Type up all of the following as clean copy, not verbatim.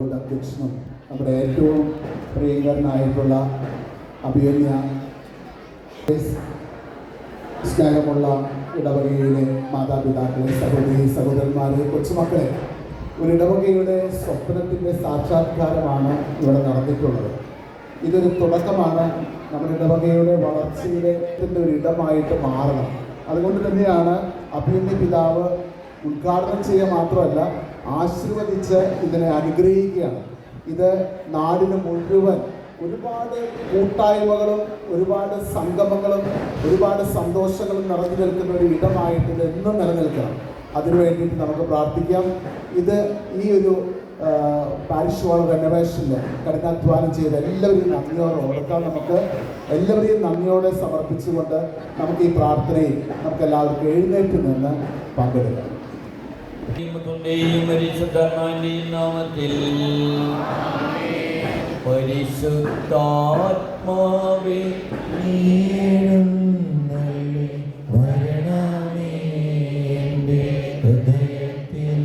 അധ്യക്ഷനും നമ്മുടെ ഏറ്റവും പ്രിയങ്കരനായിട്ടുള്ള അഭിമന്യ സ്നേഹമുള്ള ഇടവകയിലെ മാതാപിതാക്കളെ, സഹോദരന്മാരെ, കൊച്ചുമക്കളെ, ഒരു ഇടവകയുടെ സ്വപ്നത്തിൻ്റെ സാക്ഷാത്കാരമാണ് ഇവിടെ നടന്നിട്ടുള്ളത്. ഇതൊരു തുടക്കമാണ്. നമ്മുടെ ഇടവകയുടെ വളർച്ചയുടെ ഒരു ഇടമായിട്ട് മാറണം. അതുകൊണ്ട് തന്നെയാണ് അഭിമന്യ പിതാവ് ഉദ്ഘാടനം ചെയ്യുക മാത്രമല്ല, ആശീർവദിച്ച് ഇതിനെ അനുഗ്രഹിക്കുകയാണ്. ഇത് നാടിന് മുഴുവൻ ഒരുപാട് കൂട്ടായ്മകളും ഒരുപാട് സംഗമങ്ങളും ഒരുപാട് സന്തോഷങ്ങളും നിറഞ്ഞു നിൽക്കുന്ന ഒരു ഇടമായിട്ട് ഇത് എന്നും നിലനിൽക്കണം. അതിനു വേണ്ടിയിട്ട് നമുക്ക് പ്രാർത്ഥിക്കാം. ഇത് ഈ ഒരു പാരിഷ് ഹാൾ റെനോവേഷനിൽ കഠിനാധ്വാനം ചെയ്ത് എല്ലാവരെയും നന്ദിയോടെ ഓർക്കാൻ നമുക്ക് എല്ലാവരെയും നന്ദിയോടെ സമർപ്പിച്ചുകൊണ്ട് നമുക്ക് ഈ പ്രാർത്ഥനയിൽ നമുക്ക് എല്ലാവർക്കും എഴുന്നേറ്റ് നിന്ന് പങ്കെടുക്കാം. നാമത്തിൽ പരിശുദ്ധാത്മാവേ വരണമേ എൻ്റെ ഹൃദയത്തിൽ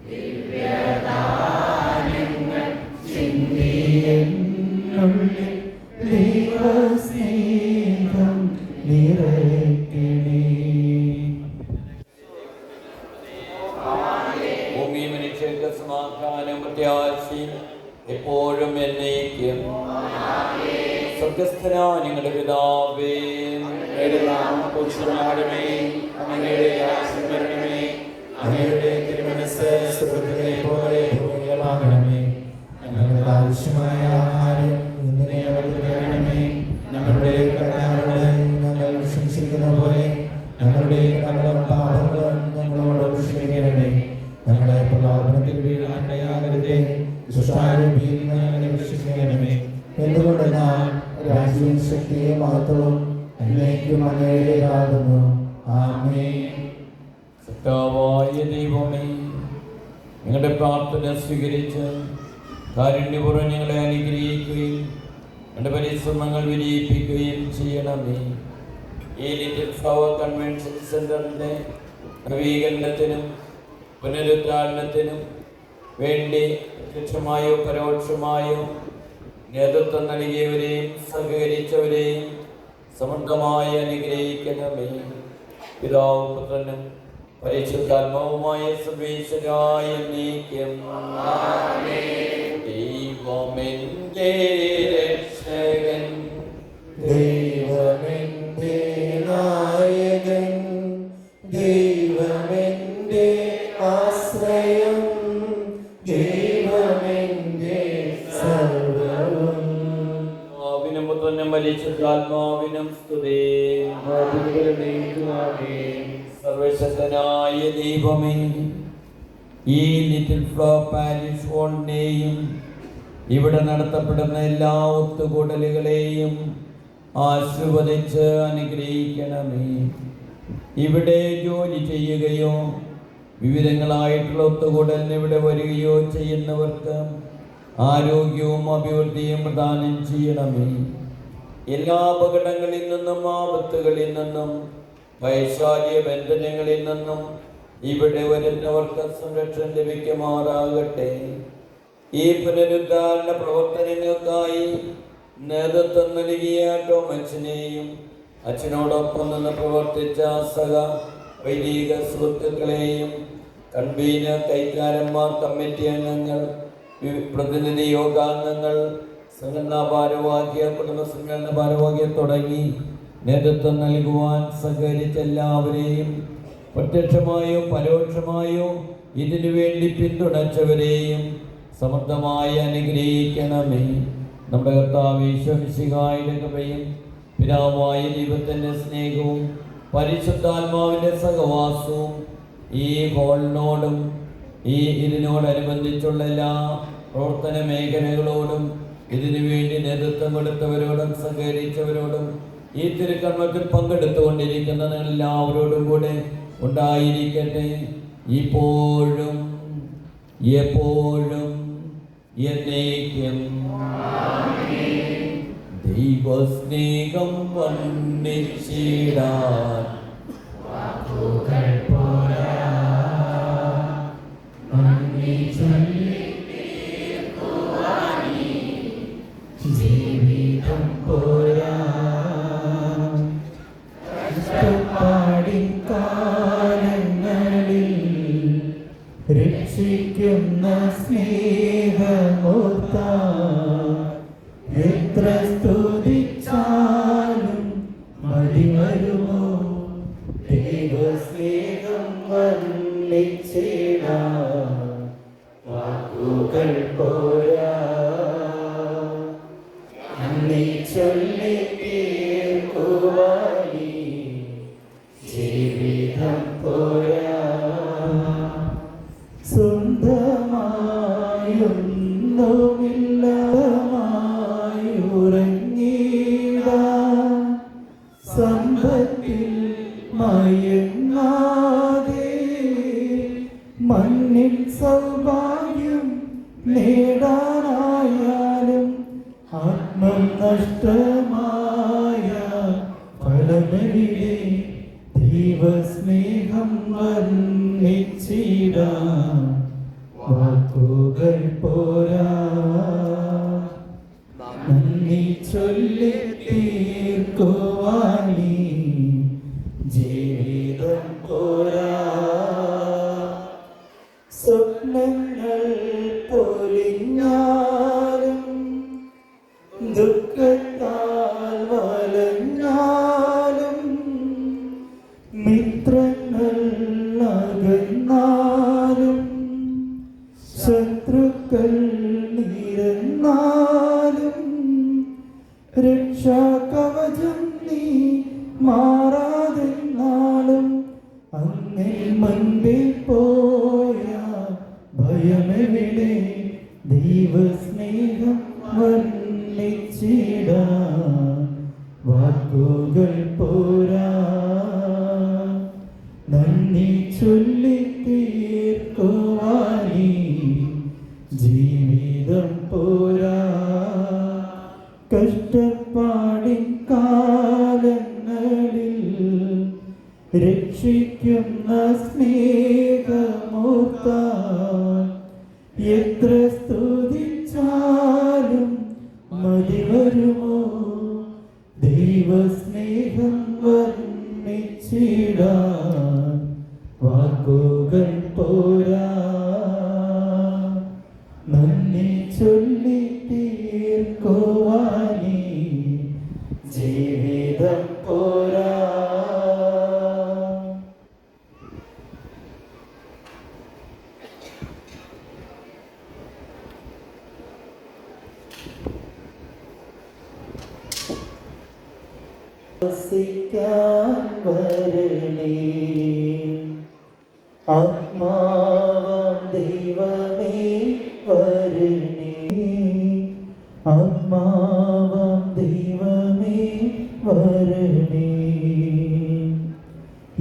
ദിവ്യദാനങ്ങൾ ചിന്തിയെന്നുള്ളിൽ ദൈവസ്നേഹം നിറയ്ക്കണേ. ഭൂമി മനുഷ്യർക്ക് സമാധാനം പ്രത്യാശയും എപ്പോഴും എന്നേക്കും. സ്വർഗ്ഗസ്ഥനായ ഞങ്ങളുടെ പിതാവേ, അങ്ങയുടെ നാമം പൂജിതമാകണമേ, അങ്ങയുടെ രാജ്യം വരണമേ, അങ്ങയുടെ തിരുമനസ്സ് സ്വർഗ്ഗത്തിലെ പോലെ ഭൂമിയിലുമാകണമേ. ഞങ്ങൾക്ക് ആവശ്യമായ ആഹാരം ഇന്ന് ഞങ്ങൾക്ക് തരണമേ. ഞങ്ങളുടെ കടക്കാരോട് ഞങ്ങൾ ക്ഷമിച്ചിരിക്കുന്ന പോലെ ഞങ്ങളുടെ കടങ്ങളും പാപങ്ങളും ഞങ്ങളോട് ക്ഷമിക്കണമേ. ഞങ്ങളെ പ്രലോഭനത്തിൽ വീഴാൻ ഇടയാകരുതേ, എന്തുകൊണ്ടെന്നാൽ രാജ്യവും ശക്തിയും മഹത്വവും എന്നേക്കും അങ്ങയുടേതാകുന്നു. ആമേൻ. സത്താവായ ദൈവമേ, ഞങ്ങളുടെ പ്രാർത്ഥന സ്വീകരിച്ച് കാരുണ്യപൂർവ്വം ഞങ്ങളെ അനുഗ്രഹിക്കുകയും ഞങ്ങളുടെ പരിശ്രമങ്ങൾ വിജയിപ്പിക്കുകയും ചെയ്യണമേ. ഈ ലിറ്റിൽ ഫ്ലവർ കൺവെൻഷൻ സെന്ററിന്റെ നവീകരണത്തിനും പുനരുദ്ധാരണത്തിനും വേണ്ടി പ്രത്യക്ഷമായോ പരോക്ഷമായോ നേതൃത്വം നൽകിയവരെയും സഹകരിച്ചവരെയും സമൃദ്ധമായി അനുഗ്രഹിക്കണമേ. പിതാവും പുത്രനും പരിശുദ്ധാത്മാവുമായ സർവേശ്വരായ എന്നേക്കും. ദൈവമെന്റെ രക്ഷകൻ, ദൈവമെന്റെ നായകൻ, ദൈവമെന്റെ ആശ്രയം, ദൈവമെന്റെ സർവ്വവും. ആവിനും പുത്രനും പരിശുദ്ധാത്മാവിനും സ്തുതി. സർവശക്തനായ ദൈവമേ, ഈ ലിറ്റിൽ ഫ്ലവർ പാരിഷ് ഹാളിനെയും ഇവിടെ നടത്തപ്പെടുന്ന എല്ലാ ഒത്തുകൂടലുകളെയും ആശീർവദിച്ച് അനുഗ്രഹിക്കണമേ. ഇവിടെ ജോലി ചെയ്യുകയോ വിവിധങ്ങളായിട്ടുള്ള ഒത്തുകൂടലിന് ഇവിടെ വരികയോ ചെയ്യുന്നവർക്ക് ആരോഗ്യവും അഭിവൃദ്ധിയും പ്രദാനം ചെയ്യണമേ. എല്ലാ അപകടങ്ങളിൽ നിന്നും ആപത്തുകളിൽ നിന്നും വൈശാല്യ ബന്ധനങ്ങളിൽ നിന്നും ഇവിടെ വരുന്നവർക്ക് സംരക്ഷണം ലഭിക്കുമാറാകട്ടെ. ഈ പുനരുദ്ധാരണ പ്രവർത്തനങ്ങൾക്കായി നേതൃത്വം നൽകിയ ടോമച്ചനെയും അച്ഛനോടൊപ്പം നിന്ന് പ്രവർത്തിച്ച സഹ വൈദിക സുഹൃത്തുക്കളെയും കൺവീനർ, കൈക്കാരന്മാർ, കമ്മിറ്റി അംഗങ്ങൾ, പ്രതിനിധി യോഗാംഗങ്ങൾ, സംഘടനാ ഭാരവാഹ്യ, കുടുംബ സംഘടന ഭാരവാഹ്യ തുടങ്ങി നേതൃത്വം നൽകുവാൻ സഹകരിച്ച എല്ലാവരെയും പ്രത്യക്ഷമായോ പരോക്ഷമായോ ഇതിനു വേണ്ടി പിന്തുണച്ചവരെയും സമൃദ്ധമായി അനുഗ്രഹിക്കണമേ. നമ്മുടെ കർത്താവ് യേശു മിശിഹായുടെ കൃപയും പിതാവായ ദൈവത്തിൻ്റെ സ്നേഹവും പരിശുദ്ധാത്മാവിൻ്റെ സഹവാസവും ഈ ഹോളിനോടും ഇതിനോടനുബന്ധിച്ചുള്ള എല്ലാ പ്രവർത്തന മേഖലകളോടും ഇതിനു വേണ്ടി നേതൃത്വം കൊടുത്തവരോടും സഹകരിച്ചവരോടും ഈ തിരുക്കർമ്മത്തിൽ പങ്കെടുത്തുകൊണ്ടിരിക്കുന്ന എല്ലാവരോടും കൂടെ ഉണ്ടായിരിക്കട്ടെ, ഇപ്പോഴും എപ്പോഴും എന്നേക്കും. ദൈവസ്നേഹം വർണ്ണിച്ചിടാൻ വാക്കുകൾ പോരാ, സ്നേഹമോർത്താൽ എത്ര സ്തുതിച്ചാലും മതി വരുമോ? ദൈവസ്നേഹം വർണ്ണിച്ചിടാൻ വാക്കുകൾ പോരാ. നന്ദി ചൊല്ലി തീർക്കുവാനീ ജീവിതം പോരാ. സ്വന്തമായൊന്നുമില്ലമായുറങ്ങിടാൻ സമ്പത്തിൽ മയങ്ങാതെ മണ്ണിൽ സൗഭാഗ്യം നേടാനായാലും ആത്മം നഷ്ടമായ ഫലമെവിടെ? ദൈവസ്നേഹം വർണ്ണിച്ചിടാൻ വാക്കുകൾ പോരാ. നന്ദി ചൊല്ലി തീർക്കുവാനീ ജീവിതം പോരാ. സ്വപ്നങ്ങൾ പൊലിഞ്ഞാലും ദുഃഖത്താൽ വലഞ്ഞാലും മിത്രങ്ങൾ അകന്നാലും ശത്രുക്കൾ നിരന്നാലും രക്ഷാകവചം നീ മാറാതെന്നാളും അന്നിൽ മുൻപിൽ പോയ ഭയമെവിടെ? ദൈവസ്നേഹം വർണ്ണിച്ചിടാൻ വാക്കുകൾ പോരാ. നന്ദി ചൊല്ലി തീർക്കുവാനീ ജീവിതം പോരാ. കഷ്ടപ്പാടിൻ കാലങ്ങളിൽ രക്ഷിക്കുന്ന സ്നേഹമോർത്താൽ എത്ര സ്തുതിച്ചാലും മതി വരുമോ? ദൈവസ്നേഹം വർണ്ണിച്ചിടാൻ വാക്കുകൾ പോരാ. നന്ദി ചൊല്ലി തീർക്കുവാനീ ജീവിതം പോരാ. വസിക്കാൻ വരണേ ആത്മാവാം ദൈവമേ വരണേ. ആത്മാവാം ദൈവമേ വരണേ.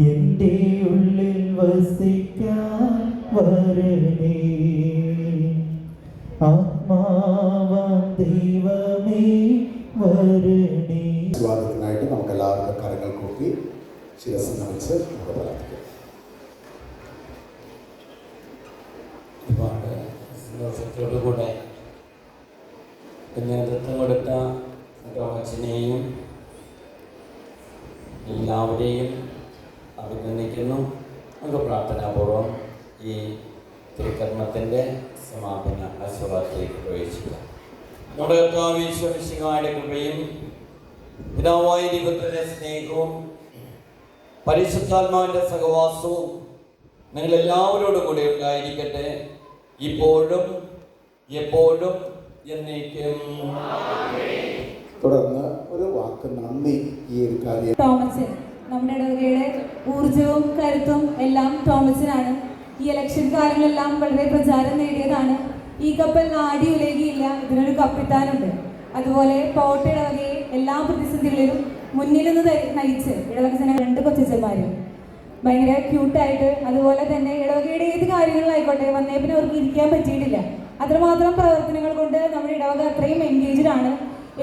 എൻ്റെ ഉള്ളിൽ വസിക്കാൻ വരണേ. ആത്മാവാം ദൈവമേ വരണേ. സ്വാഗതത്തിനായിട്ട് നമുക്ക് എല്ലാവർക്കും കരങ്ങൾ കൂപ്പി ശിരസ് നമിച്ച് നമുക്ക് പ്രാർത്ഥിക്കാം. ഒരുപാട് സന്തോഷത്തോടുകൂടെ നേതൃത്വം കൊടുത്ത അച്ഛനെയും എല്ലാവരെയും അഭിനന്ദിക്കുന്നു. നമുക്ക് പ്രാർത്ഥനാപൂർവം ഈ തിരുക്കർമ്മത്തിൻ്റെ സമാപന ആശീർവാദത്തിലേക്ക് പ്രവേശിക്കാം. നമ്മുടെ കർത്താവ് ഈശോമിശിഹായുടെ കൃപയും പിതാവായ ദൈവത്തിൻ്റെ സ്നേഹവും പരിശുദ്ധാത്മാവിൻ്റെ സഹവാസവും നിങ്ങളെല്ലാവരോടും കൂടെ ഉണ്ടായിരിക്കട്ടെ, ഇപ്പോഴും എപ്പോഴും എന്നേക്കും. തുടർന്ന് ഒരു വാക്ക് നന്ദി ഈ ഒരു കാര്യം. തോമസൻ, നമ്മുടെ ഇടവകയുടെ ഊർജവും കരുത്തും എല്ലാം തോമസിനാണ്. ഈ ഇലക്ഷൻ കാലങ്ങളെല്ലാം വളരെ പ്രചാരം നേടിയതാണ്. ഈ കപ്പൽ നാടി ഉലകിയില്ല, ഇതിനൊരു കപ്പിത്താനുണ്ട്. അതുപോലെ പോട്ട ഇടവകയെ എല്ലാ പ്രതിസന്ധികളിലും മുന്നിൽ നിന്ന് നയിച്ച് ഇടവക ജനങ്ങൾ 2 കൊച്ചന്മാരും ഭയങ്കര ക്യൂട്ടായിട്ട്, അതുപോലെ തന്നെ ഇടവകയുടെ ഏത് കാര്യങ്ങളിലായിക്കോട്ടെ വന്നേപ്പിനെ അവർക്ക് ഇരിക്കാൻ പറ്റിയിട്ടില്ല. അത്രമാത്രം പ്രവർത്തനങ്ങൾ കൊണ്ട് നമ്മുടെ ഇടവക അത്രയും എൻഗേജ്ഡ് ആണ്.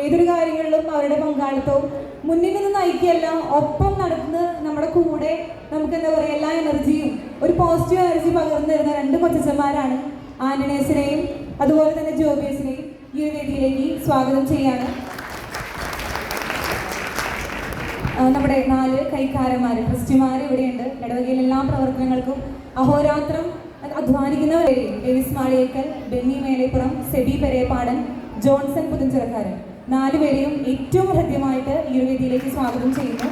ഏതൊരു കാര്യങ്ങളിലും അവരുടെ പങ്കാളിത്തവും മുന്നിൽ നിന്ന് നയിക്കുകയല്ല, ഒപ്പം നടന്ന് നമ്മുടെ കൂടെ നമുക്ക് എന്താ പറയുക എല്ലാ എനർജിയും ഒരു പോസിറ്റീവ് എനർജി പകർന്നു തരുന്ന 2 കൊച്ചന്മാരാണ്. ആന്റണീസിനെയും അതുപോലെ തന്നെ ജോബേസിനെയും ഈ ഒരു വേദിയിലേക്ക് സ്വാഗതം ചെയ്യാണ്. നമ്മുടെ 4 കൈക്കാരന്മാർ ട്രസ്റ്റിമാർ ഇവിടെയുണ്ട്. ഇടവകയിൽ എല്ലാ പ്രവർത്തനങ്ങൾക്കും അഹോരാത്രം അധ്വാനിക്കുന്നവരെയും ഡേവിസ് മാളിയേക്കൽ, ബെന്നി മേലേപ്പുറം, സെബി പെരേപ്പാടൻ, ജോൺസൺ പുതുഞ്ചിറക്കാരൻ 4 പേരെയും ഏറ്റവും ഹൃദ്യമായിട്ട് ഈ ഒരു വേദിയിലേക്ക് സ്വാഗതം ചെയ്യുന്നു.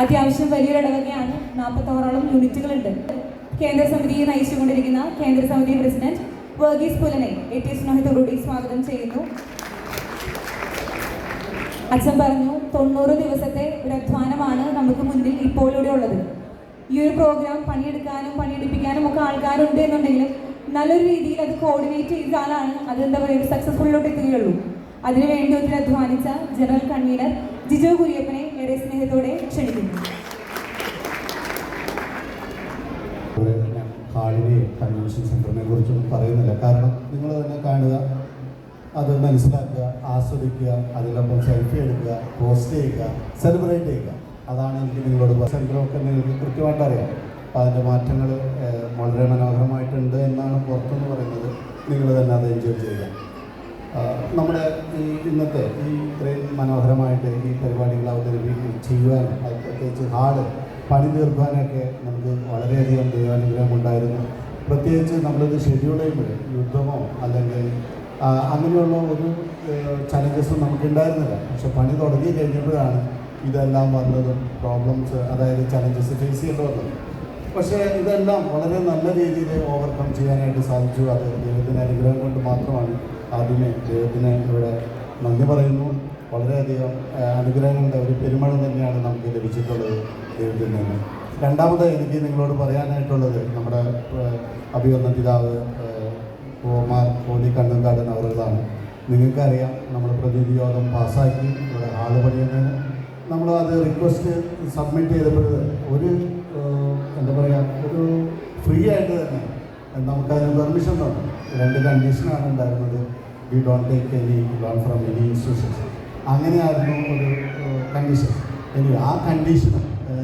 അത്യാവശ്യം വലിയൊരു ഇടവകയാണ്, 46ഓളം യൂണിറ്റുകളുണ്ട്. കേന്ദ്ര സമിതിയെ നയിച്ചുകൊണ്ടിരിക്കുന്ന കേന്ദ്ര സമിതി പ്രസിഡന്റ് വർഗീസ് പുലനെ ഏറ്റവും സ്നേഹത്തോടുകൂടി സ്വാഗതം ചെയ്യുന്നു. അച്ഛൻ പറഞ്ഞു 90 ദിവസത്തെ ഒരു അധ്വാനമാണ് നമുക്ക് മുന്നിൽ ഇപ്പോഴിവിടെ ഉള്ളത്. ഈ ഒരു പ്രോഗ്രാം പണിയെടുക്കാനും പണിയെടുപ്പിക്കാനും ഒക്കെ ആൾക്കാരുണ്ട് എന്നുണ്ടെങ്കിലും നല്ലൊരു രീതിയിൽ അത് കോർഡിനേറ്റ് ചെയ്താലാണ് അത് എന്താ പറയുക ഒരു സക്സസ്ഫുള്ളിലോട്ട് എത്തുകയുള്ളൂ. അതിനുവേണ്ടി ഒത്തിരി അധ്വാനിച്ച ജനറൽ കൺവീനർ ജിജോ കുര്യപ്പനെ ഏറെ സ്നേഹത്തോടെ ക്ഷണിക്കുന്നു. ഹാളിനെയും കൺവെൻഷൻ സെൻറ്ററിനെ കുറിച്ചൊന്നും പറയുന്നില്ല. കാരണം നിങ്ങൾ തന്നെ കാണുക, അത് മനസ്സിലാക്കുക, ആസ്വദിക്കുക, അതിനൊപ്പം സെൽഫി എടുക്കുക, പോസ്റ്റ് ചെയ്യുക, സെലിബ്രേറ്റ് ചെയ്യുക. അതാണ് എനിക്ക് നിങ്ങളോട് സെൻറ്ററൊക്കെ നിങ്ങൾക്ക് കൃത്യമായിട്ട് അറിയാം. അപ്പോൾ അതിൻ്റെ മാറ്റങ്ങൾ വളരെ മനോഹരമായിട്ടുണ്ട് എന്നാണ് പുറത്തുനിന്ന് പറയുന്നത്. നിങ്ങൾ തന്നെ അത് എൻജോയ് ചെയ്യുക. നമ്മുടെ ഈ ഇന്നത്തെ ഈ ഇത്രയും മനോഹരമായിട്ട് ഈ പരിപാടികൾ ചെയ്യുവാനും അത് പ്രത്യേകിച്ച് ഹാള് പണി തീർക്കാനൊക്കെ നമുക്ക് വളരെയധികം ദൈവാനുഗ്രഹം ഉണ്ടായിരുന്നു. പ്രത്യേകിച്ച് നമ്മളിത് ഷെഡ്യൂൾ ചെയ്യുമ്പോൾ യുദ്ധമോ അല്ലെങ്കിൽ അങ്ങനെയുള്ള ഒരു ചലഞ്ചസും നമുക്കുണ്ടായിരുന്നില്ല. പക്ഷെ പണി തുടങ്ങി കഴിഞ്ഞപ്പോഴാണ് ഇതെല്ലാം വന്നതും പ്രോബ്ലംസ്, അതായത് ചലഞ്ചസ് ഫേസ് ചെയ്യേണ്ടി വന്നത്. പക്ഷേ ഇതെല്ലാം വളരെ നല്ല രീതിയിൽ ഓവർകം ചെയ്യാനായിട്ട് സാധിച്ചു. അത് ദൈവത്തിൻ്റെ അനുഗ്രഹം കൊണ്ട് മാത്രമാണ്. ആദ്യമേ ദൈവത്തിന് ഇവിടെ നന്ദി പറയുന്നു. വളരെയധികം അനുഗ്രഹങ്ങളുടെ ഒരു പെരുമഴ തന്നെയാണ് നമുക്ക് ലഭിച്ചിട്ടുള്ളത് ദൈവത്തിൽ നിന്ന്. രണ്ടാമത് എനിക്ക് നിങ്ങളോട് പറയാനായിട്ടുള്ളത് നമ്മുടെ അഭിവന്ദ പിതാവ് ഓമാർ കോലി കണ്ണങ്കാടൻ അവരുള്ളതാണ്. നിങ്ങൾക്കറിയാം, നമ്മൾ പ്രതിനിധി യോഗം പാസ്സാക്കി ഇവിടെ ഹാള് പണിയുന്നതിന് നമ്മൾ അത് റിക്വസ്റ്റ് സബ്മിറ്റ് ചെയ്തപ്പോൾ ഒരു എന്താ പറയുക ഒരു ഫ്രീ ആയിട്ട് തന്നെ നമുക്കതിന് പെർമിഷൻ തന്നു. 2 കണ്ടീഷനാണ് ഉണ്ടായിരുന്നത്. We don't take any loan from any institutions. അങ്ങനെയായിരുന്നു ഒരു കണ്ടീഷൻ. ഇനി ആ കണ്ടീഷൻ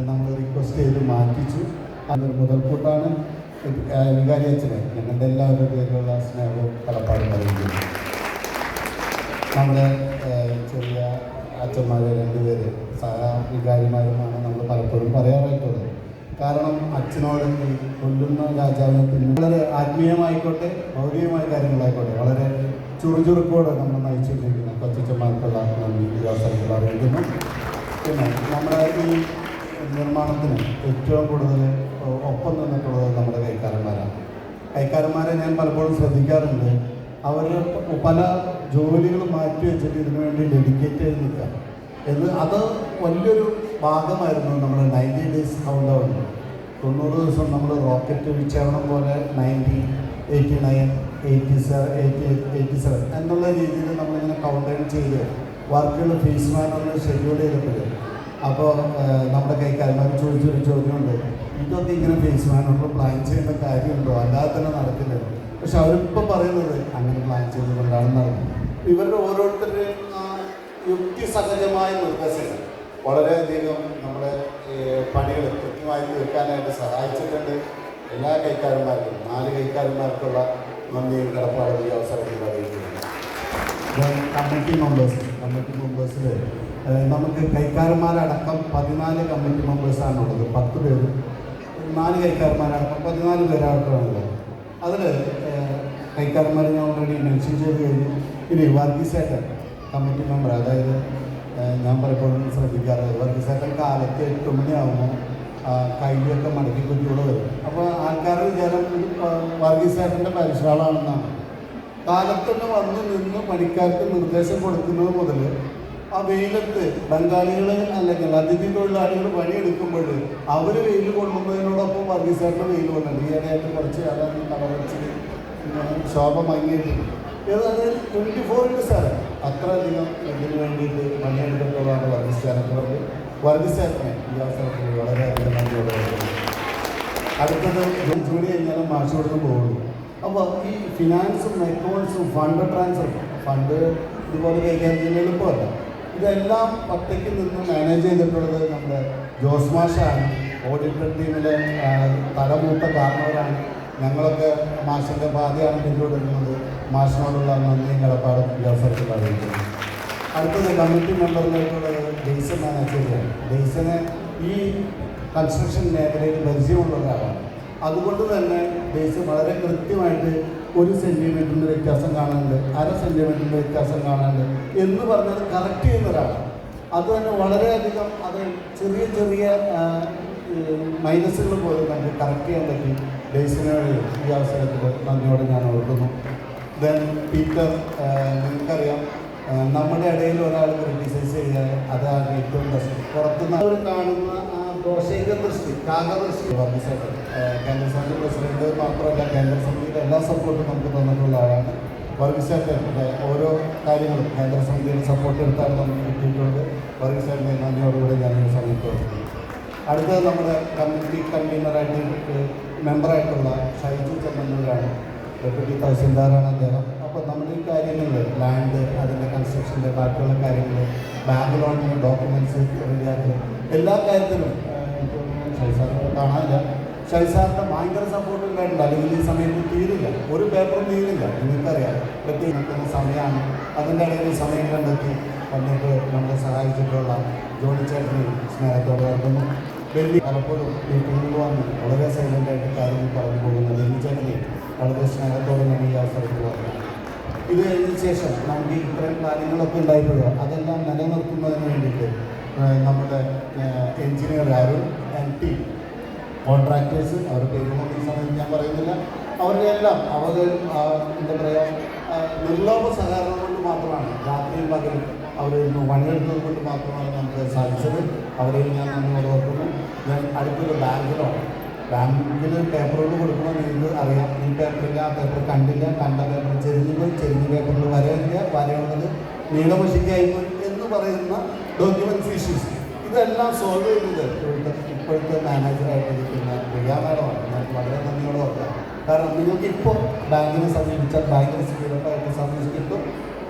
നമ്മൾ റിക്വസ്റ്റ് ചെയ്ത് മാറ്റിച്ചു. അതൊരു മുതൽക്കൂട്ടാണ്. വികാരി അച്ഛനെ ഞങ്ങളുടെ എല്ലാവരുടെ പേരിലുള്ള സ്നേഹവും കടപ്പാടും അറിയിക്കുന്നു. നമ്മുടെ ചെറിയ അച്ഛന്മാർ 2 പേര് വികാരിമാരുമാണ് നമ്മൾ പലപ്പോഴും പറയാറായിട്ടുള്ളത്. കാരണം അച്ഛനോട് ഈ കൊല്ലുന്ന രാജാവിനെ പിന്നെ വളരെ ആത്മീയമായിക്കോട്ടെ ഭൗതികമായ കാര്യങ്ങളായിക്കോട്ടെ വളരെ ചുറുചുറുക്കോടെ നമ്മൾ നയിച്ചുകൊണ്ടിരിക്കുന്ന കൊച്ചച്ചന്മാർക്കുള്ള നന്ദി ഈ അവസരത്തിൽ അറിയിക്കുന്നു. പിന്നെ നമ്മുടെ ഈ നിർമ്മാണത്തിന് ഏറ്റവും കൂടുതൽ ഒപ്പം നിന്നിട്ടുള്ളത് നമ്മുടെ കൈക്കാരന്മാരാണ്. കൈക്കാരന്മാരെ ഞാൻ പലപ്പോഴും ശ്രദ്ധിക്കാറുണ്ട്. അവർ പല ജോലികളും മാറ്റി വെച്ചിട്ട് ഇതിനു വേണ്ടി ഡെഡിക്കേറ്റ് ചെയ്ത് നിൽക്കുക അത് വലിയൊരു ഭാഗമായിരുന്നു നമ്മുടെ 90 ഡേയ്സ് കൗണ്ട് ഡൗൺ. 90 ദിവസം നമ്മൾ റോക്കറ്റ് വിക്ഷേപണം പോലെ 90, 89, 87 എന്നുള്ള രീതിയിൽ നമ്മളിങ്ങനെ കൗണ്ട് ഡൗൺ ചെയ്ത് വർക്കുകൾ ഫേസ് മാനുള്ള ഷെഡ്യൂൾ ചെയ്തപ്പോൾ അപ്പോൾ നമ്മുടെ കൈക്കാരന്മാർ ചോദിച്ചൊരു ചോദ്യമുണ്ട്, ഇതൊക്കെ ഇങ്ങനെ ഫേസ് മാനുള്ള പ്ലാൻ ചെയ്യേണ്ട കാര്യമുണ്ടോ, അല്ലാതെ തന്നെ നടക്കില്ല. പക്ഷെ അവരിപ്പോൾ പറയുന്നത് അങ്ങനെ പ്ലാൻ ചെയ്തുകൊണ്ടാണ് നടക്കുന്നത്. ഇവരുടെ ഓരോരുത്തരുടെയും യുക്തിസഹജമായ നിർദ്ദേശങ്ങൾ വളരെയധികം നമ്മുടെ പണികൾ കൃത്യമായി തീർക്കാനായിട്ട് സഹായിച്ചിട്ടുണ്ട്. എല്ലാ കൈക്കാരന്മാർക്കും 4 കൈക്കാരന്മാർക്കുള്ള നന്ദിയും കടപ്പാടും ഈ അവസരത്തിൽ അറിയിക്കുന്നു. കമ്മിറ്റി മെമ്പേഴ്സിൽ നമുക്ക് കൈക്കാരന്മാരടക്കം 14 കമ്മിറ്റി മെമ്പേഴ്സാണുള്ളത്. 10 പേരും 4 കൈക്കാരന്മാരടക്കം 14 പേരായിട്ടുള്ളത്. അതിൽ കൈക്കാരന്മാരെ ഞാൻ ഓൾറെഡി മെൻഷൻ ചെയ്ത് കഴിഞ്ഞു. ഇനി വർഗീസേട്ടൻ കമ്മിറ്റി മെമ്പർ, അതായത് ഞാൻ പലപ്പോഴും ശ്രദ്ധിക്കാറുണ്ട്, വർഗീസേട്ടൻ കാലത്ത് 8 മണിയാകുമ്പോൾ കൈയൊക്കെ മടക്കി കുറ്റിയോടെ വരും. അപ്പോൾ ആൾക്കാരുടെ വിചാരം വർഗീസേട്ടൻ്റെ പരിശീലനമാണെന്നാണ്. കാലത്തന്നെ വന്ന് നിന്ന് പണിക്കാർക്ക് നിർദ്ദേശം കൊടുക്കുന്നത് മുതൽ ആ വെയിലത്ത് ബംഗാളികൾ അല്ലെങ്കിൽ അതിഥി തൊഴിലാളികൾ പണിയെടുക്കുമ്പോൾ അവർ വെയിൽ കൊള്ളുന്നതിനോടൊപ്പം വർഗീസേട്ടൻ്റെ വെയിൽ കൊള്ളുന്നുണ്ട്. ഈയിടെയായിട്ട് കുറച്ച് അതാണ് കളറച്ച് ശോഭ മങ്ങിയിട്ടുണ്ട്. അതായത് 24/7 അത്രയധികം ഇതിന് വേണ്ടിയിട്ട് പണിയെടുക്കുന്നതാണ് വർഗീസേട്ടനവർക്ക്. വർഗീസേട്ടനെ ഈ അവസരത്തിൽ വളരെയധികം നന്ദിയോടെ. അടുത്തത് ജോലി കഴിഞ്ഞാലും മാഷോടൊന്നും പോകുള്ളൂ. അപ്പോൾ ഈ ഫിനാൻസും അക്കൗണ്ട്സും ഫണ്ട് ട്രാൻസ്ഫർ ഫണ്ട് ഇതുപോലെ കൈകാര്യം ചെയ്യുന്ന എളുപ്പമല്ല. ഇതെല്ലാം ഒറ്റയ്ക്ക് നിന്ന് മാനേജ് ചെയ്തിട്ടുള്ളത് നമ്മുടെ ജോസ് മാഷാണ്. ഓഡിറ്റർ ടീമിലെ തലമൂത്ത കാരണവരാണ്. ഞങ്ങളൊക്കെ മാഷിൻ്റെ ബാധ്യതയാണ് പിന്തുടരുന്നത്. മാഷിനോടുള്ള നന്ദിയും കടപ്പാടും ഈ അവസരത്തിൽ അറിയിക്കുന്നു. അടുത്തത് കമ്മിറ്റി മെമ്പറിലേക്കുള്ളത് ഡെയ്സൺ മാനേജറാണ്. ഡെയ്സനെ ഈ കൺസ്ട്രക്ഷൻ മേഖലയിൽ പരിചയമുള്ള ഒരാളാണ്. അതുകൊണ്ട് തന്നെ ബേസ് വളരെ കൃത്യമായിട്ട് 1 സെൻറ്റിമീറ്ററിൻ്റെ വ്യത്യാസം കാണാനുണ്ട്, 1/2 സെൻറ്റിമീറ്ററിൻ്റെ വ്യത്യാസം കാണാനുണ്ട് എന്ന് പറഞ്ഞത് കറക്റ്റ് ചെയ്യുന്ന ഒരാളാണ്. അത് തന്നെ വളരെയധികം അത് ചെറിയ ചെറിയ മൈനസുകൾ പോലും നമുക്ക് കറക്റ്റ് ചെയ്യാൻ പറ്റി. ബേസിനോട് ഈ അവസരത്തിൽ നന്ദിയോടെ ഞാൻ ഓർക്കുന്നു. ദെൻ പീറ്റർ, നിങ്ങൾക്കറിയാം നമ്മുടെ ഇടയിൽ ഒരാൾ ക്രിറ്റിസൈസ് ചെയ്താൽ അതാണ് ഏറ്റവും ബെസ്റ്റ്. പുറത്തുനിന്ന് കാണുന്ന ആ ദോഷൈക ദൃഷ്ടി, കാകദൃഷ്ടി വർഗീസായിട്ട് കേന്ദ്ര സമിതി പ്രസിഡന്റ് മാത്രമല്ല കേന്ദ്ര സമിതിയുടെ എല്ലാ സപ്പോർട്ടും നമുക്ക് തന്നിട്ടുള്ള ആളാണ് വർഗീസായിട്ട്. ഓരോ കാര്യങ്ങളും കേന്ദ്ര സമിതിയുടെ സപ്പോർട്ട് എടുത്താണ് നമുക്ക് കിട്ടിയിട്ടുള്ളത്. വർഗീസായിട്ട് നന്ദിയോടുകൂടി ഞാൻ ഈ സമയത്ത് ഓർക്കുന്നു. അടുത്തത് നമ്മുടെ കമ്മ്യൂണിറ്റി കൺവീനറായിട്ട് മെമ്പറായിട്ടുള്ള ഷൈജു ചെമ്മന്നൂരാണ്. ഡെപ്യൂട്ടി തഹസിൽദാറാണ് അദ്ദേഹം. അപ്പോൾ നമ്മുടെ ഈ കാര്യങ്ങളിൽ ലാൻഡ്, അതിൻ്റെ കൺസ്ട്രക്ഷൻ്റെ ബാക്കിയുള്ള കാര്യങ്ങൾ, ബാങ്ക് ലോണിൻ്റെ ഡോക്യുമെൻറ്റ്സ് റെഡിയാക്കുക, എല്ലാ കാര്യത്തിലും ഷൈസാറിനെ കാണാനില്ല. ഷൈസാറിൻ്റെ ഭയങ്കര സപ്പോർട്ട് ഉണ്ടായിട്ടുണ്ട്. അല്ലെങ്കിൽ ഈ സമയത്ത് തീരില്ല, ഒരു പേപ്പറും തീരില്ല. നിങ്ങൾക്കറിയാം പ്രത്യേകിക്കുന്ന സമയമാണ്. അതിൻ്റെ ഇടയിൽ സമയം കണ്ടെത്തി വന്നിട്ട് നമ്മളെ സഹായിച്ചിട്ടുള്ള ജോണി ചേട്ടനെയും സ്നേഹത്തോടെ ഓർക്കുന്നു. വലിയ പലപ്പോഴും മീറ്റിങ്ങിൽ വന്ന് വളരെ സൈലൻ്റായിട്ട് കാര്യങ്ങൾ പറഞ്ഞു പോകുന്ന ജോണി ചേട്ടനെയും വളരെ സ്നേഹത്തോടെ ഞാൻ ഈ അവസരത്തിൽ പറഞ്ഞു. ഇത് കഴിഞ്ഞ ശേഷം നമുക്ക് ഇത്രയും കാര്യങ്ങളൊക്കെ ഉണ്ടായിട്ടുള്ളൂ. അതെല്ലാം നിലനിർത്തുന്നതിന് വേണ്ടിയിട്ട് നമ്മുടെ engineer Arun and team, contractors, അവരുടെ പേരുകൊണ്ട് ഈ സമയത്ത് ഞാൻ പറയുന്നില്ല, അവരുടെ എല്ലാം എന്താ പറയുക നിർലോഭ സഹകരണം കൊണ്ട് മാത്രമാണ് രാത്രിയും പകലും അവരിന്ന് പണിയെടുത്തത് കൊണ്ട് മാത്രമാണ് നമുക്ക് സാധിച്ചത്. അവരെയും ഞാൻ നന്ദിയോടെ ഓർക്കുന്നു. ഞാൻ അടുത്തൊരു ബാങ്കിലാണ്. ബാങ്കിൽ പേപ്പറുകൾ കൊടുക്കുമ്പോൾ നിങ്ങൾക്ക് അറിയാം, ഈ പേപ്പറില്ല, ആ പേപ്പർ കണ്ടില്ല, കണ്ട പേപ്പർ ചെരിഞ്ഞു പോയി, ചെരിഞ്ഞ പേപ്പറിൽ വരയില്ല, വരയുള്ളത് നീളമശിക്കായിപ്പോയി എന്ന് പറയുന്ന ഡോക്യുമെൻറ്റ്സ് ഇഷ്യൂസ് ഇതെല്ലാം സോൾവ് ചെയ്യുന്നത് ഇപ്പോഴത്തെ മാനേജറായിട്ടിരിക്കുന്ന പ്രിയ മാഡമാണ്. ഞാൻ വളരെ നന്ദിയോടെ ഓർക്കാം. കാരണം നിങ്ങൾക്ക് ഇപ്പോൾ ബാങ്കിനെ സമീപിച്ചാൽ ബാങ്കിന് സ്പീഡപ്പായിട്ട് സർവീസ് കിട്ടും.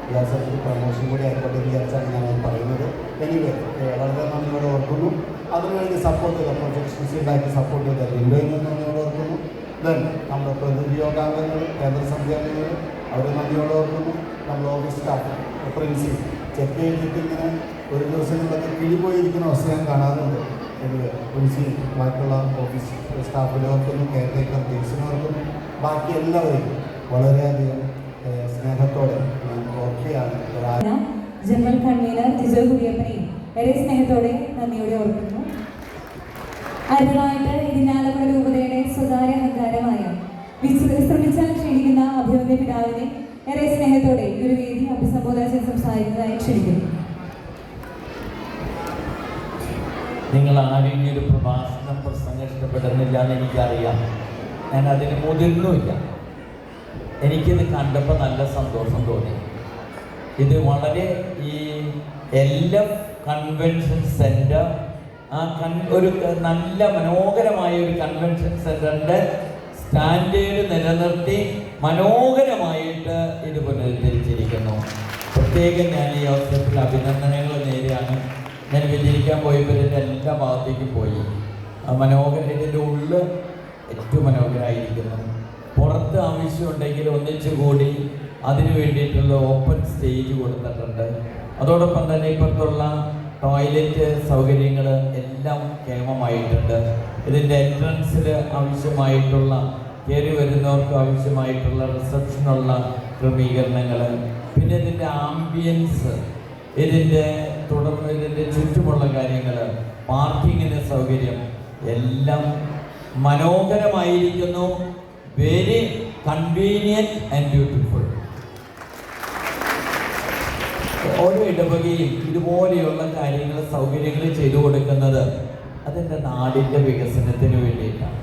ഈ അവസരത്തിൽ പ്രമോഷൻ കൂടി ആയിക്കോട്ടെ എന്ന് വിചാരിച്ചാണ് ഞാൻ പറയുന്നത്. എനിവേ വളരെ നന്ദിയോടെ ഓർക്കുന്നു. അതിനുവേണ്ടി സപ്പോർട്ട് ചെയ്ത പ്രൊജക്ഷൻസ് ഉണ്ടാക്കി സപ്പോർട്ട് ചെയ്ത ലിൻഡോയിൽ നന്ദിയോടെ ഓർക്കുന്നു. ദെൻ നമ്മുടെ പ്രതിനിധി യോഗാംഗങ്ങൾ, കേന്ദ്ര സമിതി അംഗങ്ങൾ, അവരെ നന്ദിയോടെ ഓർക്കുന്നു. നമ്മുടെ ഓഫീസ് സ്റ്റാഫ്, പ്രിൻസി ചെക്ക് ചെയ്തിട്ട് ഇങ്ങനെ ഒരു ദിവസങ്ങളിലൊക്കെ കിഴിപോയിരിക്കുന്ന അവസ്ഥ ഞാൻ കാണാറുണ്ട്. പ്രിൻസി, ബാക്കിയുള്ള ഓഫീസ് സ്റ്റാഫിനെ ഓർക്കുന്നു, കെയർ ടേക്കർ ടീംസിനെ ഓർക്കുന്നു. ബാക്കി എല്ലാവരെയും വളരെയധികം സ്നേഹത്തോടെ ഞാൻ ഓർക്കുകയാണ്. ജനറൽ കൺവീനർ ജിജോ കുര്യപ്പനെയും ഏറെ സ്നേഹത്തോടെ നന്ദിയോടെ ഓർക്കുന്നു. അടുത്തതായിട്ട് ഇരിഞ്ഞാലക്കുട രൂപതയുടെ സ്വകാര്യ അഹങ്കാരമായ വിശ്രമിച്ചാൽ ക്ഷണിക്കുന്ന അഭിമന്യ പിതാവിനെ ഏറെ സ്നേഹത്തോടെ ഒരു വേദി അഭിസംബോധന ചെയ്ത് സംസാരിക്കുന്നതായി ക്ഷണിക്കുന്നു. നിങ്ങൾ ആരും ഈ ഒരു പ്രസംഗം ഇഷ്ടപ്പെടുന്നില്ല എന്ന് എനിക്കറിയാം. ഞാൻ അതിന് മുതിർന്നുമില്ല. എനിക്കിത് കണ്ടപ്പോൾ നല്ല സന്തോഷം തോന്നി. ഇത് വളരെ ഈ LF കൺവെൻഷൻ സെൻറ്റർ ഒരു നല്ല മനോഹരമായ ഒരു കൺവെൻഷൻ സെൻറ്ററിൻ്റെ സ്റ്റാൻഡേർഡ് നിലനിർത്തി മനോഹരമായിട്ട് ഇത് പുനരുദ്ധരിച്ചിരിക്കുന്നു. പ്രത്യേകം ഞാൻ ഈ അവസരത്തിൽ അഭിനന്ദനങ്ങൾ നേരെയാണ്. ഞാൻ വിജയിക്കാൻ പോയപ്പോൾ ഇതിൻ്റെ എല്ലാ ഭാഗത്തേക്കും പോയി. ഇതിൻ്റെ ഉള്ളിൽ ഏറ്റവും മനോഹരമായിരിക്കുന്നു. പുറത്ത് ആവശ്യമുണ്ടെങ്കിൽ ഒന്നിച്ചുകൂടി അതിനു വേണ്ടിയിട്ടുള്ള ഓപ്പൺ സ്റ്റേജ് കൊടുത്തിട്ടുണ്ട്. അതോടൊപ്പം തന്നെ ഇപ്പുറത്തുള്ള ടോയ്ലറ്റ് സൗകര്യങ്ങൾ എല്ലാം ക്ഷേമമായിട്ടുണ്ട്. ഇതിൻ്റെ എൻട്രൻസിൽ ആവശ്യമായിട്ടുള്ള കയറി വരുന്നവർക്ക് ആവശ്യമായിട്ടുള്ള റിസപ്ഷനുള്ള ക്രമീകരണങ്ങൾ, പിന്നെ ഇതിൻ്റെ ആംബിയൻസ്, തുടർന്ന് ഇതിൻ്റെ ചുറ്റുമുള്ള കാര്യങ്ങൾ, പാർക്കിങ്ങിന് സൗകര്യം എല്ലാം മനോഹരമായിരിക്കുന്നു. Very convenient and beautiful. ഓരോ ഇടവകയും ഇതുപോലെയുള്ള കാര്യങ്ങൾ, സൗകര്യങ്ങൾ ചെയ്തു കൊടുക്കുന്നത് അതിൻ്റെ നാടിൻ്റെ വികസനത്തിന് വേണ്ടിയിട്ടാണ്.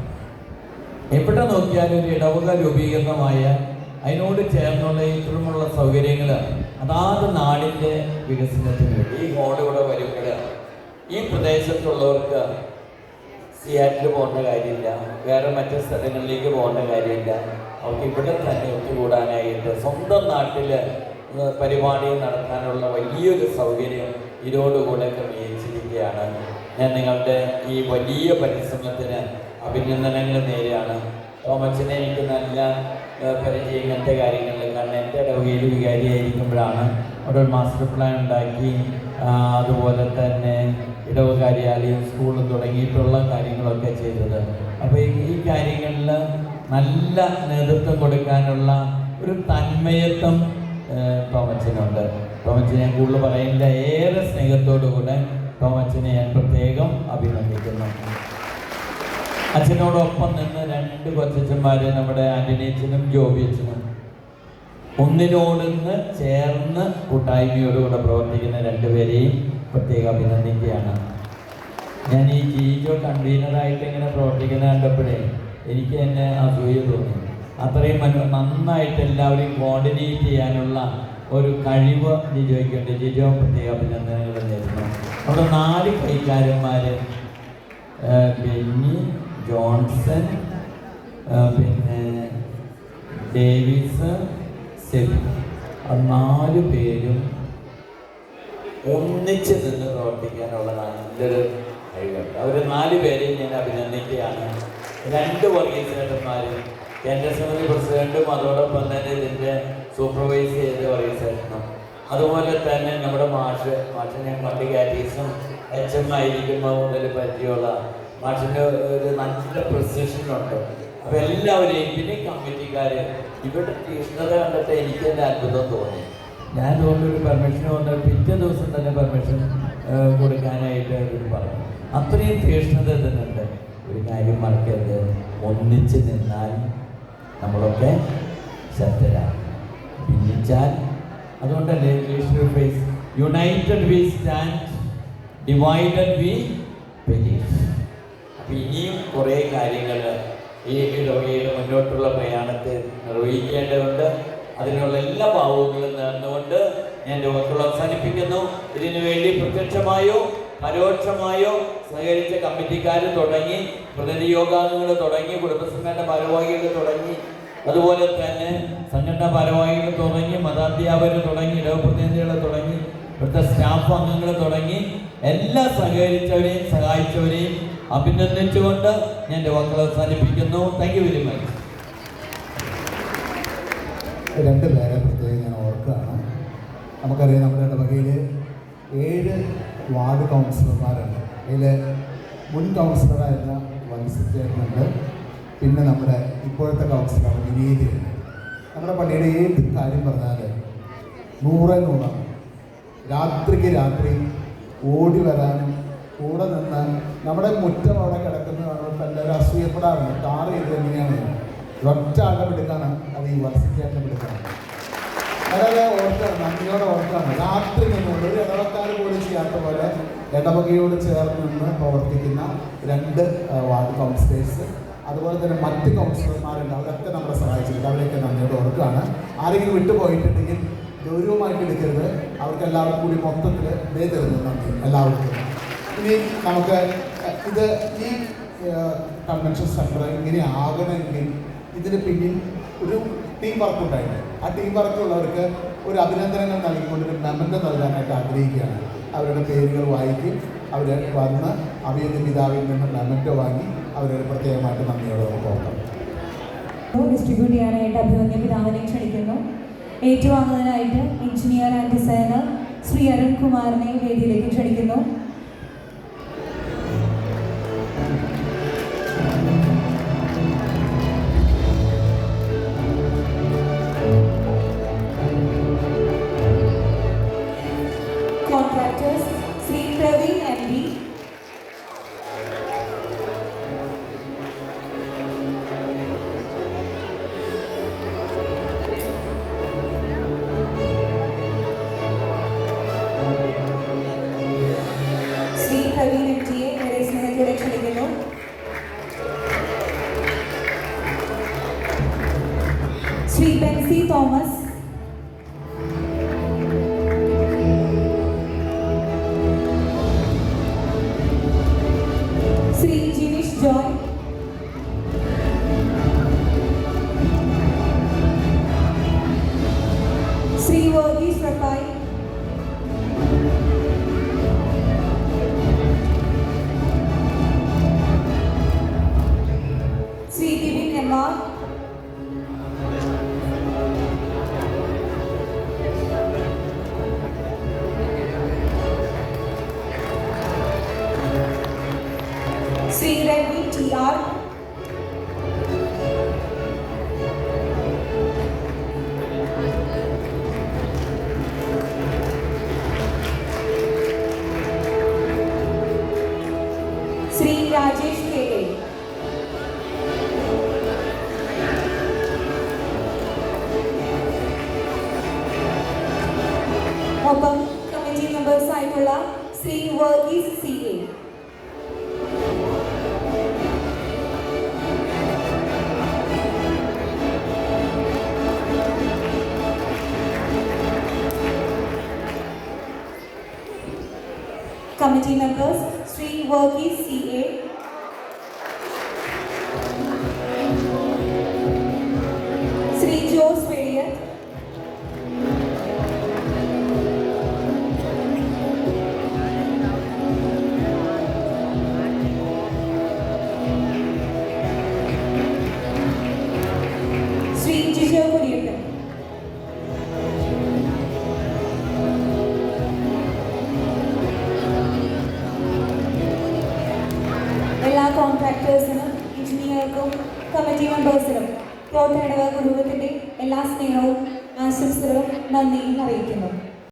എവിടെ നോക്കിയാലും ഒരു ഇടവക രൂപീകരണമായ അതിനോട് ചേർന്നുള്ള ഇത്തരമുള്ള സൗകര്യങ്ങൾ അതാത് നാടിൻ്റെ വികസനത്തിന് വേണ്ടി. ഈ ഹോളിവിടെ വരുമ്പോൾ ഈ പ്രദേശത്തുള്ളവർക്ക് സിയാറ്റിൽ പോകേണ്ട കാര്യമില്ല, വേറെ മറ്റു സ്ഥലങ്ങളിലേക്ക് പോകേണ്ട കാര്യമില്ല. അവർക്ക് ഇവിടെ തന്നെ ഒത്തുകൂടാനായിട്ട് സ്വന്തം നാട്ടിൽ പരിപാടി നടത്താനുള്ള വലിയൊരു സൗകര്യം ഇതോടുകൂടെ ക്രമീകരിച്ചിരിക്കുകയാണ്. ഞാൻ നിങ്ങളുടെ ഈ വലിയ പരിശ്രമത്തിന് അഭിനന്ദനങ്ങൾ നേരെയാണ്. തോമച്ചനെ എനിക്ക് നല്ല പരിചയം ഇങ്ങനത്തെ കാര്യങ്ങളിൽ. കാരണം എൻ്റെ ഇടവകയിൽ വികാരിയായിരിക്കുമ്പോഴാണ് അവിടെ ഒരു മാസ്റ്റർ പ്ലാൻ ഉണ്ടാക്കി അതുപോലെ തന്നെ ഇടവ കാര്യാലയം സ്കൂളും തുടങ്ങിയിട്ടുള്ള കാര്യങ്ങളൊക്കെ ചെയ്തത്. അപ്പോൾ ഈ കാര്യങ്ങളിൽ നല്ല നേതൃത്വം കൊടുക്കാനുള്ള ഒരു തന്മയത്വം തോമച്ചനുണ്ട്. തോമച്ചനെ ഞാൻ കൂടുതൽ പറയുന്നില്ല, ഏറെ സ്നേഹത്തോടു കൂടെ തോമച്ചനെ ഞാൻ പ്രത്യേകം അഭിനന്ദിക്കുന്നു. അച്ഛനോടൊപ്പം നിന്ന് 2 കൊച്ചച്ഛന്മാർ, നമ്മുടെ ആൻ്റണിയച്ഛനും ജോബിയച്ഛനും, ഒന്നിനോടൊന്ന് ചേർന്ന് കൂട്ടായ്മയോടുകൂടെ പ്രവർത്തിക്കുന്ന 2 പേരെയും പ്രത്യേകം അഭിനന്ദിക്കുകയാണ്. ഞാൻ ഈ ജീജോ കൺവീനറായിട്ട് ഇങ്ങനെ പ്രവർത്തിക്കുന്ന കണ്ടപ്പോഴേ എനിക്ക് തന്നെ അസൂയ തോന്നി. അത്രയും നന്നായിട്ട് എല്ലാവരെയും കോർഡിനേറ്റ് ചെയ്യാനുള്ള ഒരു കഴിവ് ജിജോയ്ക്കുണ്ട്. ജിജോ പ്രത്യേക അഭിനന്ദനങ്ങൾ നേരുന്നു. അവിടെ 4 കൈക്കാരന്മാർ, ബെന്നി, ജോൺസൺ, പിന്നെ ഡേവിസ്, സെബി, 4 പേരും ഒന്നിച്ച് നിന്ന് പ്രവർത്തിക്കാനുള്ള നല്ലൊരു കഴിവുണ്ട്. അവർ 4 പേരെയും ഞാൻ അഭിനന്ദിക്കുകയാണ്. 2 വർഗീസേട്ടന്മാരും, കേന്ദ്രസമിതി പ്രസിഡന്റും അതോടൊപ്പം തന്നെ ഇതിൻ്റെ സൂപ്പർവൈസ് ചെയ്ത വർഗീസേട്ടനും, അതുപോലെ തന്നെ നമ്മുടെ മാഷ് ഞാൻ പണ്ട് കാറ്റീസും HM ആയിരിക്കുമ്പോൾ മുതൽ പരിചയമുള്ള മാഷിൻ്റെ ഒരു നല്ല പ്രൊസിഷനുണ്ട്. അപ്പോൾ എല്ലാവരെയും, പിന്നെ കമ്മിറ്റിക്കാർ, ഇവിടെ തീഷ്ണത കണ്ടിട്ട് എനിക്ക് തന്നെ അത്ഭുതം തോന്നി. ഞാൻ അതുകൊണ്ടൊരു പെർമിഷൻ വന്ന് പിറ്റേ ദിവസം തന്നെ പെർമിഷൻ കൊടുക്കാനായിട്ട് പറഞ്ഞു. അത്രയും തീഷ്ണത ഇതിനുണ്ട്. ഒരു കാര്യം മറക്കരുത്, ഒന്നിച്ച് നിന്നാൽ നമ്മളൊക്കെ ശക്തരാണ്, ഭിന്നിച്ചാൽ അതുകൊണ്ടല്ലേ English phrase united we stand, divided we perish. അപ്പം ഇനിയും കുറേ കാര്യങ്ങൾ ഈ ഇടവകയുടെ മുന്നോട്ടുള്ള പ്രയാണത്തിൽ നിർവഹിക്കേണ്ടതുണ്ട്. അതിനുള്ള എല്ലാ ഭാവങ്ങളും നേർന്നുകൊണ്ട് ഞാൻ എൻ്റെ വാക്കുകൾ അവസാനിപ്പിക്കുന്നു. ഇതിനു വേണ്ടി പ്രത്യക്ഷമായോ പരോക്ഷമായോ സഹകരിച്ച കമ്മിറ്റിക്കാർ തുടങ്ങി, പ്രതിനിധി യോഗാംഗങ്ങൾ തുടങ്ങി, കുടുംബസംഘടന ഭാരവാഹികൾ തുടങ്ങി, അതുപോലെ തന്നെ സംഘടനാ ഭാരവാഹികൾ തുടങ്ങി, മതാധ്യാപകർ തുടങ്ങി, ഇടവപ്രതിനിധികൾ തുടങ്ങി, ഇവിടുത്തെ സ്റ്റാഫ് അംഗങ്ങൾ തുടങ്ങി, എല്ലാ സഹകരിച്ചവരെയും സഹായിച്ചവരെയും അഭിനന്ദിച്ചുകൊണ്ട് ഞാൻ എൻ്റെ വാക്കുകൾ അവസാനിപ്പിക്കുന്നു. Thank you very much. 2 പേരെ പ്രത്യേകം ഞാൻ ഓർക്കുകയാണ്. നമുക്കറിയാം, നമ്മുടെ ഇടവകയിൽ 7 വാർഡ് കൗൺസിലർമാരുണ്ട്. അതിൽ മുൻ കൗൺസിലറായിരുന്ന വത്സചേട്ടനുണ്ട്, പിന്നെ നമ്മുടെ ഇപ്പോഴത്തെ കൗൺസിലർ വിനീതിയുണ്ട്. നമ്മുടെ പള്ളിയുടെ ഏത് കാര്യം പറഞ്ഞാൽ 100 രാത്രിക്ക് രാത്രി ഓടി വരാനും കൂടെ നിന്ന് നമ്മുടെ മുറ്റം അവിടെ കിടക്കുന്നതാണ്. എല്ലാവരും അസൂയപ്പെടാറുണ്ട്, ടാർ ചെയ്ത് എങ്ങനെയാണ് ഒറ്റ അടപെടുക്കാണ്. അത് ഈ വർഷത്തേക്ക് എടുക്കണം. വളരെ ഓർക്കാണ്, നന്ദിയോടെ ഓർക്കാണ്. രാത്രി നിന്നുകൊണ്ട് ഒരു ഇടവക്കാർ പോലും ചെയ്യാത്ത പോലെ ഇടവകയോട് ചേർന്ന് നിന്ന് പ്രവർത്തിക്കുന്ന 2 വാർഡ് കൗൺസിലേഴ്സ്, അതുപോലെ തന്നെ മറ്റ് കൗൺസിലർമാരുണ്ട്. അവരൊക്കെ നമ്മളെ സഹായിച്ചിട്ടുണ്ട്. അവരെയൊക്കെ നന്ദിയോടെ ഓർക്കുകയാണ്. ആരെങ്കിലും വിട്ടുപോയിട്ടുണ്ടെങ്കിൽ ഗൗരവമായിട്ട് എടുക്കരുത്. അവർക്ക് എല്ലാവർക്കും കൂടി മൊത്തത്തിൽ തരുന്നു നന്ദി എല്ലാവർക്കും. ഇനി നമുക്ക് ഈ കൺവെൻഷൻ സെൻറ്റർ ഇങ്ങനെ ആകണമെങ്കിൽ ഇതിന് പിന്നിൽ ഒരു ടീം വർക്ക് ഉണ്ടായിരുന്നു. ആ ടീം വർക്കുള്ളവർക്ക് ഒരു അഭിനന്ദനങ്ങൾ നൽകിക്കൊണ്ട് ഒരു മെമ്മൻ്റ് നൽകാനായിട്ട് ആഗ്രഹിക്കുകയാണ്. അവരുടെ പേരുകൾ വായിക്കും. അവർ വന്ന് അഭിനന്ദ പിതാവിൽ നിന്ന് മെമ്മൻ്റ് വാങ്ങി അവരൊരു പ്രത്യേകമായിട്ട് നന്ദിയോടെ പോകണം. ഡിസ്ട്രിബ്യൂട്ട് ചെയ്യാനായിട്ട് അഭിമന്യ പിതാവിനെ ക്ഷണിക്കുന്നു. ഏറ്റുവാങ്ങുന്നതിനായിട്ട് engineer and designer Shri Arun കുമാറിനെ വേദിയിലേക്ക് ക്ഷണിക്കുന്നു. കോൺട്രാക്ടേഴ്സ് ശ്രീ പ്രവീൺ MD, ശ്രീ പ്രവീൺ MDയെ വളരെ സ്നേഹത്തോടെ ക്ഷണിക്കുന്നു. Shri Bency Thomas, Shri Jinish Joy, Shri Varghese Rafayi, Shri Bibin MR, ഒപ്പം കമ്മിറ്റി മെമ്പേഴ്സ് ആയിട്ടുള്ള Shri Varghese CA. Committee members Sri Varghese CA, Sri Jose Veliyat, Sri Jijo Kuriyappan, എല്ലാ കോൺട്രാക്ടേഴ്സിനും എഞ്ചിനീയർക്കും കമ്മിറ്റി മെമ്പേഴ്സിനും പ്രോട്ട ഇടവക കുടുംബത്തിൻ്റെ എല്ലാ സ്നേഹവും ആശംസകളും നന്ദിയും അറിയിക്കുന്നു.